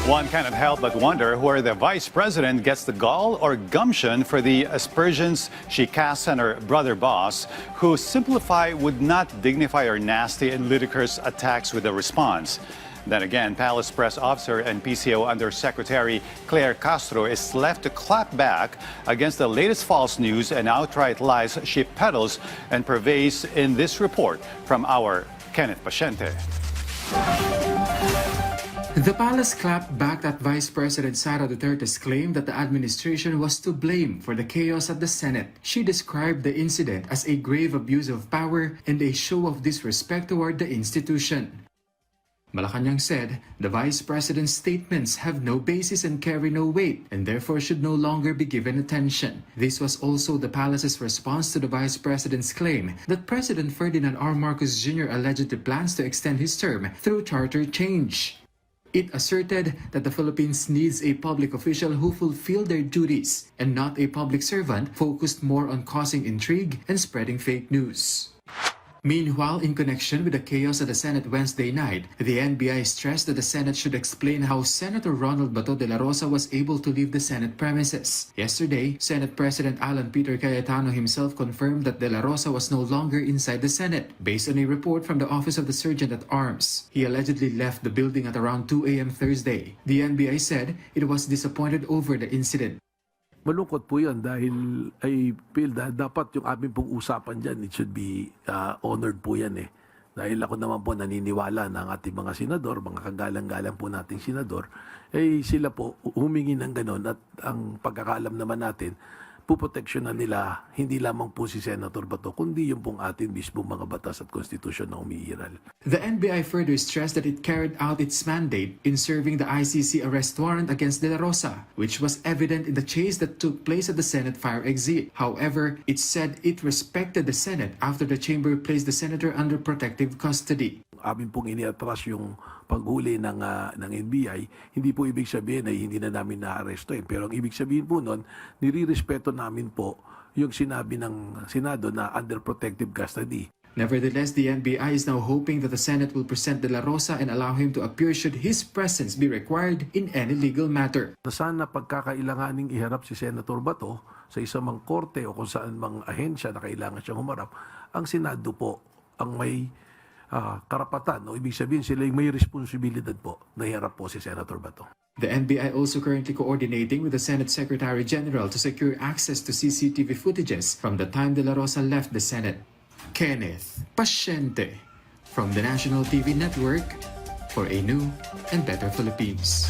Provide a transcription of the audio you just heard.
One cannot help but wonder where the vice president gets the gall or gumption for the aspersions she casts on her brother boss, who simplify would not dignify her nasty and ludicrous attacks with a response. Then again, Palace Press Officer and PCO Undersecretary Claire Castro is left to clap back against the latest false news and outright lies she peddles and purveys in this report from our Kenneth Paciente. The palace clapped back at Vice President Sara Duterte's claim that the administration was to blame for the chaos at the Senate. She described the incident as a grave abuse of power and a show of disrespect toward the institution. Malacanang said the Vice President's statements have no basis and carry no weight and therefore should no longer be given attention. This was also the palace's response to the Vice President's claim that President Ferdinand R. Marcos Jr. allegedly plans to extend his term through charter change. It asserted that the Philippines needs a public official who fulfill their duties and not a public servant focused more on causing intrigue and spreading fake news. Meanwhile, in connection with the chaos at the Senate Wednesday night, the NBI stressed that the Senate should explain how Senator Ronald Bato de la Rosa was able to leave the Senate premises. Yesterday, Senate President Alan Peter Cayetano himself confirmed that de la Rosa was no longer inside the Senate, based on a report from the Office of the Sergeant at Arms. He allegedly left the building at around 2 a.m. Thursday. The NBI said it was disappointed over the incident. Malungkot po yun dahil I feel na dapat yung aming pong usapan dyan, it should be honored po yan eh. Dahil ako naman po naniniwala na ang ating mga senador, mga kagalang-galang po nating senador, eh sila po humingi ng ganon at ang pagkakaalam naman natin, puproteksyonan nila hindi lamang po si Senator Bato, kundi yung pong ating mismo mga batas at konstitusyon na umiiral. The NBI further stressed that it carried out its mandate in serving the ICC arrest warrant against De La Rosa, which was evident in the chase that took place at the Senate fire exit. However, it said it respected the Senate after the chamber placed the senator under protective custody. Amin pong iniatras yung paghuli ng NBI, hindi po ibig sabihin ay hindi na namin na-arrestoin. Pero ang ibig sabihin po nun, nirirespeto namin po yung sinabi ng Senado na under protective custody. Nevertheless, the NBI is now hoping that the Senate will present De La Rosa and allow him to appear should his presence be required in any legal matter. Sana pagkakailanganing iharap si Senator Bato sa isang mang korte o kung saan mang ahensya na kailangan siyang humarap, ang Senado po ang may karapatan o ibig sabihin sila yung may responsibilidad po na iharap po si Senator Bato. The NBI also currently coordinating with the Senate Secretary General to secure access to CCTV footages from the time De La Rosa left the Senate. Kenneth Paciente from the National TV Network for a new and better Philippines.